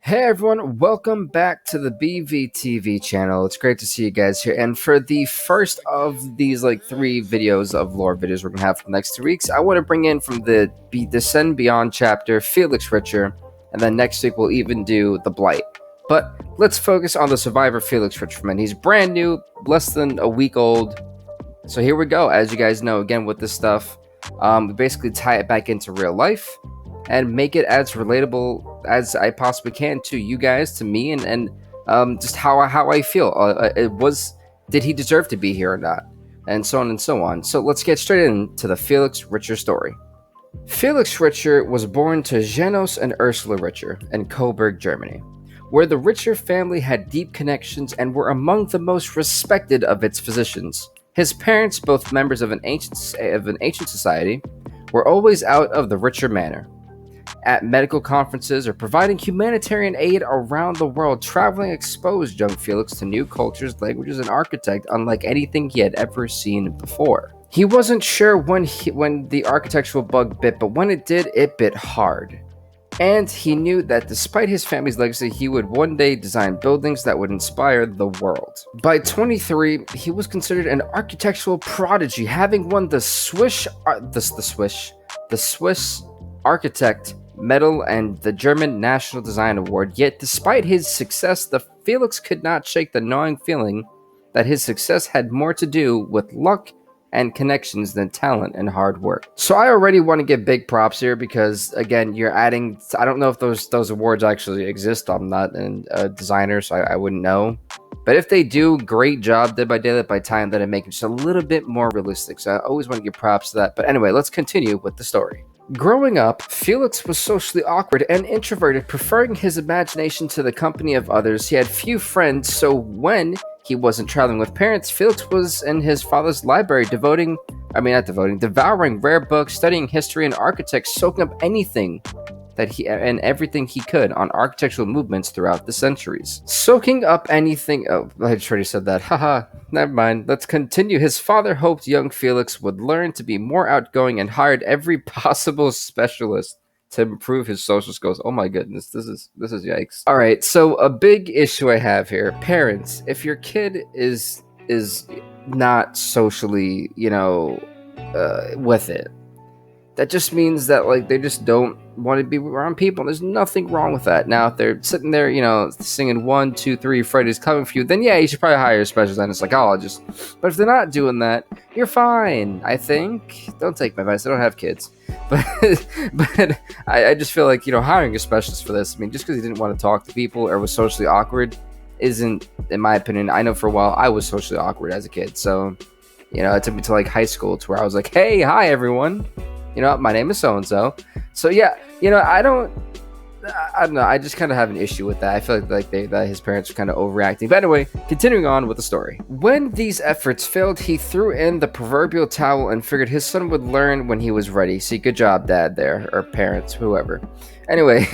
Hey everyone, welcome back to the BVTV channel. It's great to see you guys here. And for the first of these three videos of lore videos we're gonna have for the next 2 weeks, I want to bring in from the Descend Beyond chapter Felix Richter, and then next week we'll even do the Blight. But let's focus on the survivor Felix Richter, man. He's brand new, less than a week old. So here we go. As you guys know, again with this stuff, we basically tie it back into real life and make it as relatable as I possibly can to you guys, to me, and just how I feel. Did he deserve to be here or not, and so on and so on. So let's get straight into the Felix Richter story. Felix Richter was born to Janos and Ursula Richter in Coburg, Germany, where the Richter family had deep connections and were among the most respected of its physicians. His parents, both members of an ancient society, were always out of the Richter manor, at medical conferences or providing humanitarian aid around the world. Traveling exposed young Felix to new cultures, languages, and architect unlike anything he had ever seen before. He wasn't sure when the architectural bug bit, but when it did, it bit hard. And he knew that despite his family's legacy, he would one day design buildings that would inspire the world. By 23, he was considered an architectural prodigy, having won the Swiss Architect Medal and the German National Design Award. Yet despite his success, the Felix could not shake the gnawing feeling that his success had more to do with luck and connections than talent and hard work. So I already want to give big props here because, again, you're adding, I don't know if those awards actually exist. I'm not a designer, so I wouldn't know. But if they do, great job, day by time, that it makes it just a little bit more realistic. So I always want to give props to that. But anyway, let's continue with the story. Growing up, Felix was socially awkward and introverted, preferring his imagination to the company of others. He had few friends, so when he wasn't traveling with parents, Felix was in his father's library, devouring rare books, studying history and architecture, soaking up anything and everything he could on architectural movements throughout the centuries. Soaking up anything. Oh, I already said that. Haha, never mind. Let's continue. His father hoped young Felix would learn to be more outgoing and hired every possible specialist to improve his social skills. Oh my goodness, this is yikes. All right, so a big issue I have here, parents. If your kid is not socially, with it, that just means that they just don't want to be around people. There's nothing wrong with that. Now, if they're sitting there, singing 1, 2, 3, Freddy's coming for you, then yeah, you should probably hire a specialist and a psychologist. But if they're not doing that, you're fine, I think. Don't take my advice. I don't have kids. But I just feel like, hiring a specialist for this, just because he didn't want to talk to people or was socially awkward isn't, in my opinion, I know for a while I was socially awkward as a kid. So, it took me to high school to where I was like, hey, hi, everyone. My name is so-and-so. So yeah, I don't know. I just kind of have an issue with that. I feel like that his parents are kind of overreacting. But anyway, continuing on with the story. When these efforts failed, he threw in the proverbial towel and figured his son would learn when he was ready. See, good job, dad there, or parents, whoever. Anyway,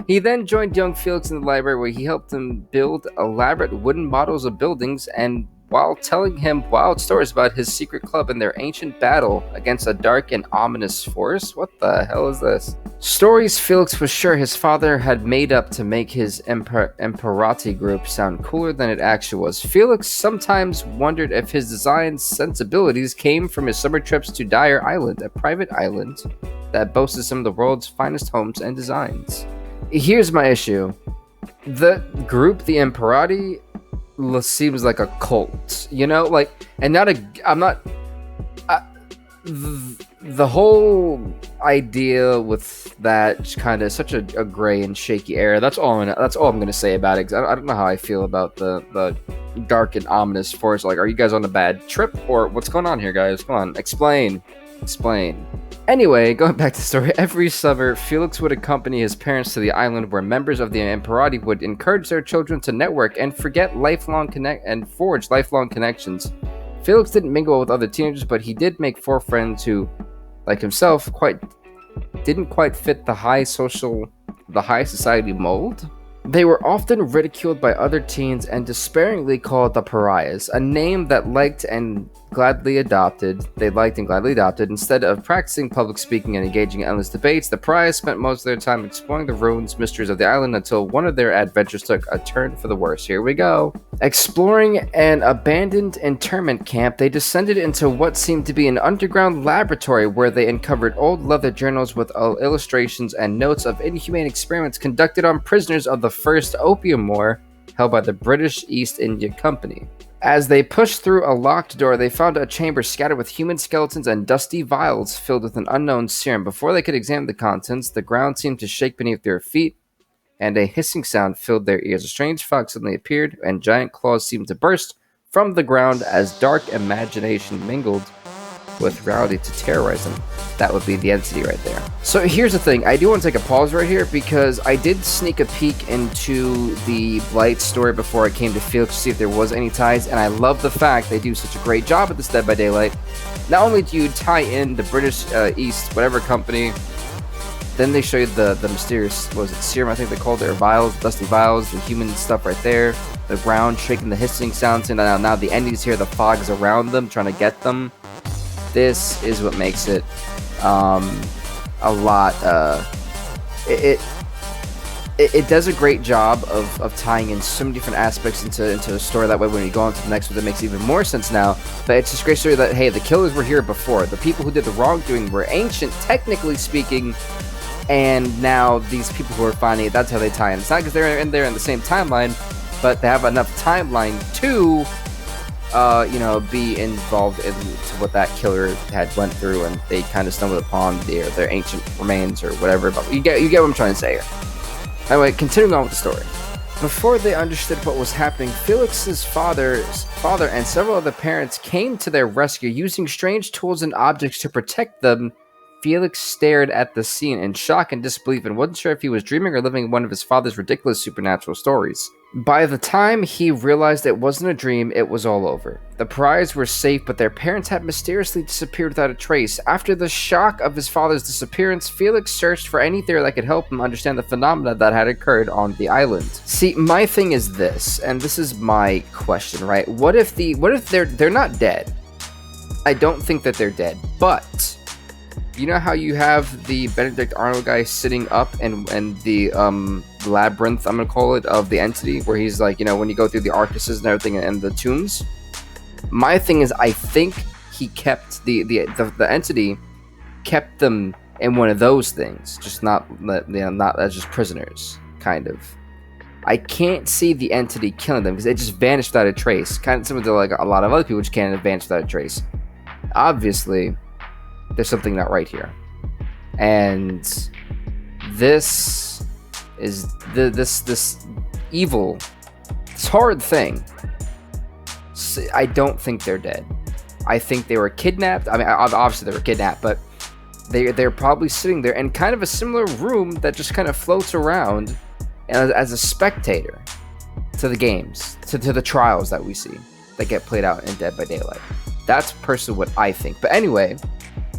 he then joined young Felix in the library where he helped him build elaborate wooden models of buildings, and while telling him wild stories about his secret club and their ancient battle against a dark and ominous force. What the hell is this? Stories Felix was sure his father had made up to make his Imperati group sound cooler than it actually was. Felix sometimes wondered if his design sensibilities came from his summer trips to Dyer Island, a private island that boasted some of the world's finest homes and designs. Here's my issue. The group, the Imperati, seems like a cult, and the whole idea with that kind of such a gray and shaky area. That's all I'm gonna say about it. I don't know how I feel about the dark and ominous force. Are you guys on a bad trip or what's going on here, guys? Come on, explain. Anyway, going back to the story, every summer, Felix would accompany his parents to the island where members of the Imperati would encourage their children to network and forge lifelong connections. Felix didn't mingle with other teenagers, but he did make 4 friends who, like himself, didn't quite fit the high society mold. They were often ridiculed by other teens and despairingly called the pariahs, a name that they liked and gladly adopted. Instead of practicing public speaking and engaging in endless debates, the pariahs spent most of their time exploring the ruins, mysteries of the island until one of their adventures took a turn for the worse. Here we go. Exploring an abandoned internment camp, they descended into what seemed to be an underground laboratory where they uncovered old leather journals with illustrations and notes of inhumane experiments conducted on prisoners of the First Opium War, held by the British East India Company. As they pushed through a locked door, they found a chamber scattered with human skeletons and dusty vials filled with an unknown serum. Before they could examine the contents, the ground seemed to shake beneath their feet, and a hissing sound filled their ears. A strange fog suddenly appeared, and giant claws seemed to burst from the ground as dark imagination mingled with reality to terrorize them. That would be the entity right there. So here's the thing. I do want to take a pause right here because I did sneak a peek into the Blight story before I came to Felix to see if there was any ties, and I love the fact they do such a great job at this Dead by Daylight. Not only do you tie in the British East, whatever company, then they show you the mysterious, what was it, serum I think they called it, or vials, dusty vials, the human stuff right there, the ground shaking, the hissing sounds, and now the endings here, the fog's around them, trying to get them. This is what makes it a lot. It does a great job of tying in so many different aspects into a story. That way, when you go on to the next one, it makes even more sense now. But it's just a great story that, hey, the killers were here before. The people who did the wrongdoing were ancient, technically speaking, and now these people who are finding it, that's how they tie in. It's not because they're in there in the same timeline, but they have enough timeline to be involved in what that killer had went through, and they kind of stumbled upon their ancient remains or whatever. But you get what I'm trying to say here. Anyway, continuing on with the story. Before they understood what was happening, Felix's father and several other parents came to their rescue using strange tools and objects to protect them. Felix stared at the scene in shock and disbelief and wasn't sure if he was dreaming or living one of his father's ridiculous supernatural stories. By the time he realized it wasn't a dream, it was all over. The pariahs were safe, but their parents had mysteriously disappeared without a trace. After the shock of his father's disappearance, Felix searched for any theory that could help him understand the phenomena that had occurred on the island. See, my thing is this, and this is my question, right? What if they're not dead? I don't think that they're dead, but you know how you have the Benedict Arnold guy sitting up and the labyrinth, I'm gonna call it, of the entity, where he's like, when you go through the archises and everything and the tombs. My thing is, I think he kept the entity kept them in one of those things, just not as just prisoners, kind of. I can't see the entity killing them because it just vanished without a trace, kind of similar to like a lot of other people which can't vanish without a trace. Obviously, there's something not right here, and this is this evil, this horrid thing. I don't think they're dead. I think they were kidnapped. I mean, obviously they were kidnapped, but they're probably sitting there in kind of a similar room that just kind of floats around as a spectator to the games, to the trials that we see that get played out in Dead by Daylight. That's personally what I think. But anyway,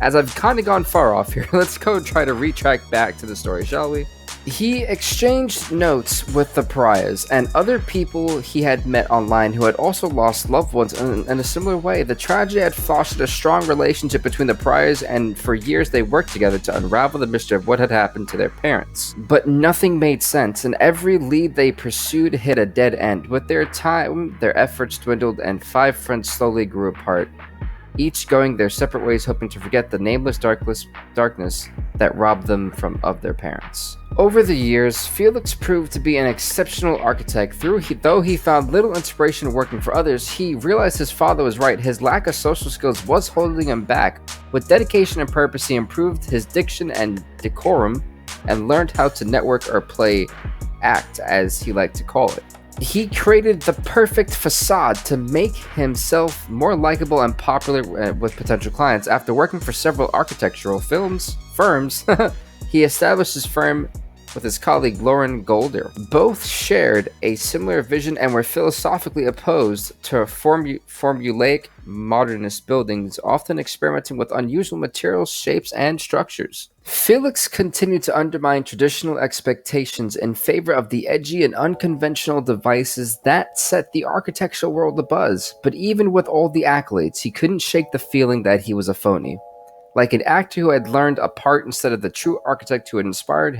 as I've kind of gone far off here, let's go try to retrack back to the story, shall we? He exchanged notes with the pariahs and other people he had met online who had also lost loved ones in a similar way. The tragedy had fostered a strong relationship between the pariahs, and for years they worked together to unravel the mystery of what had happened to their parents. But nothing made sense, and every lead they pursued hit a dead end. With their time, their efforts dwindled, and 5 friends slowly grew apart, each going their separate ways, hoping to forget the nameless darkness that robbed them of their parents. Over the years, Felix proved to be an exceptional architect. Though he found little inspiration working for others, he realized his father was right. His lack of social skills was holding him back. With dedication and purpose, he improved his diction and decorum and learned how to network or act, as he liked to call it. He created the perfect facade to make himself more likable and popular with potential clients. After working for several architectural firms, he established his firm with his colleague Lauren Golder. Both shared a similar vision and were philosophically opposed to formulaic modernist buildings, often experimenting with unusual materials, shapes, and structures. Felix continued to undermine traditional expectations in favor of the edgy and unconventional devices that set the architectural world abuzz. But even with all the accolades, he couldn't shake the feeling that he was a phony. Like an actor who had learned a part instead of the true architect who inspired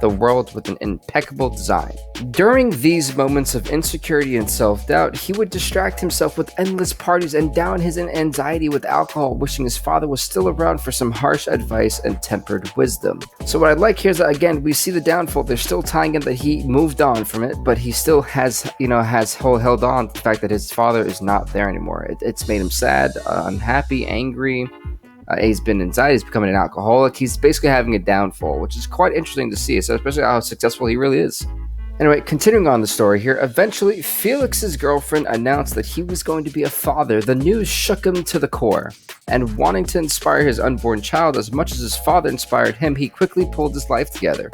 the world with an impeccable design. During these moments of insecurity and self-doubt, he would distract himself with endless parties and down his anxiety with alcohol, wishing his father was still around for some harsh advice and tempered wisdom. So what I like here is that, again, we see the downfall. They're still tying in that he moved on from it, but he still has held on to the fact that his father is not there anymore. It's made him sad, unhappy, angry. He's been anxiety. He's becoming an alcoholic. He's basically having a downfall, which is quite interesting to see, especially how successful he really is. Anyway, continuing on the story here, eventually Felix's girlfriend announced that he was going to be a father. The news shook him to the core, and wanting to inspire his unborn child as much as his father inspired him, he quickly pulled his life together.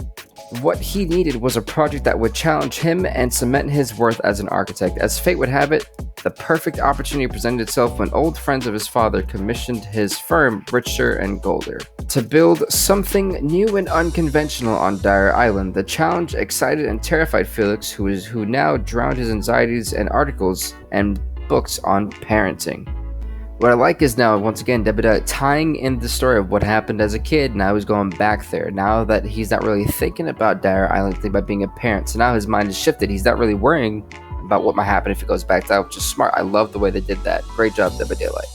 What he needed was a project that would challenge him and cement his worth as an architect. As fate would have it, the perfect opportunity presented itself when old friends of his father commissioned his firm, Richter and Golder, to build something new and unconventional on Dyer Island. The challenge excited and terrified Felix, who now drowned his anxieties in articles and books on parenting. What I like is now, once again, Debida tying in the story of what happened as a kid. Now he's going back there. Now that he's not really thinking about Dyer Island, thinking about being a parent. So now his mind is shifted. He's not really worrying about what might happen if he goes back to that, which is smart. I love the way they did that. Great job, Debida Daylight.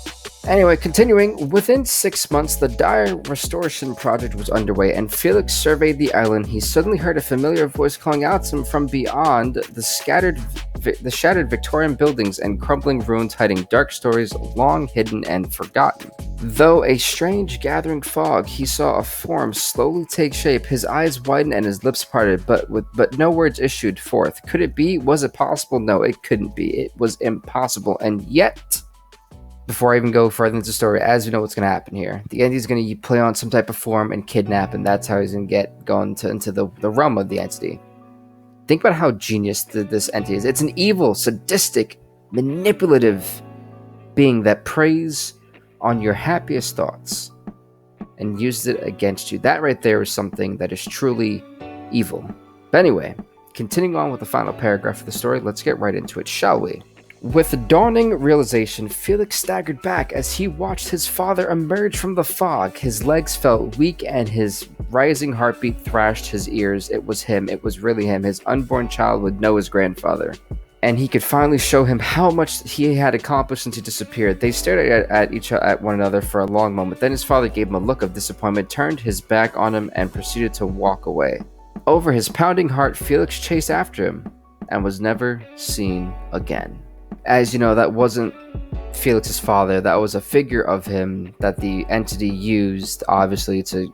Anyway, continuing, within 6 months, the Dyer Restoration Project was underway, and Felix surveyed the island. He suddenly heard a familiar voice calling out to him from beyond the shattered Victorian buildings and crumbling ruins, hiding dark stories long hidden and forgotten. Though a strange gathering fog, he saw a form slowly take shape. His eyes widened and his lips parted, but no words issued forth. Could it be? Was it possible? No, it couldn't be. It was impossible. And yet, before I even go further into the story, as you know what's going to happen here, the entity is going to play on some type of form and kidnap, and that's how he's going to get going into the realm of the entity. Think about how genius this entity is. It's an evil, sadistic, manipulative being that preys on your happiest thoughts and uses it against you. That right there is something that is truly evil. But anyway, continuing on with the final paragraph of the story, let's get right into it, shall we? With the dawning realization, Felix staggered back as he watched his father emerge from the fog. His legs felt weak and his rising heartbeat thrashed his ears. It was him. It was really him. His unborn child would know his grandfather. And he could finally show him how much he had accomplished since he disappeared. They stared at one another for a long moment. Then his father gave him a look of disappointment, turned his back on him, and proceeded to walk away. Over his pounding heart, Felix chased after him and was never seen again. As you know, that wasn't Felix's father. That was a figure of him that the entity used, obviously, to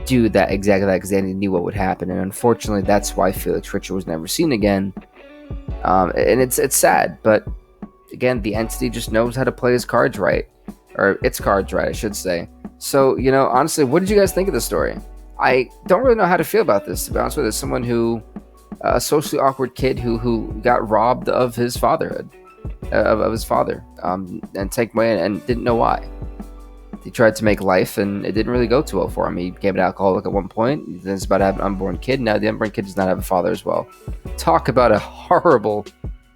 do that exactly that, because they knew what would happen. And unfortunately, that's why Felix Richter was never seen again. And it's sad, but again, the entity just knows how to play his cards right, or its cards right, I should say. So, you know, honestly, what did you guys think of the story? I don't really know how to feel about this, to be honest with you. As someone who, a socially awkward kid who got robbed of his fatherhood. Of his father, and taken away, and didn't know why. He tried to make life, and it didn't really go too well for him. He became an alcoholic at one point. Then he's about to have an unborn kid. Now the unborn kid does not have a father as well. Talk about a horrible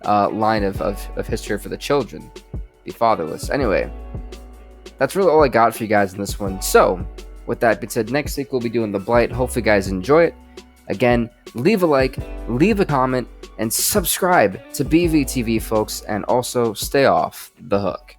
line of history for the children. Be fatherless. Anyway, that's really all I got for you guys in this one. So, with that being said, next week we'll be doing The Blight. Hopefully you guys enjoy it. Again, leave a like, leave a comment, and subscribe to BVTV, folks, and also stay off the hook.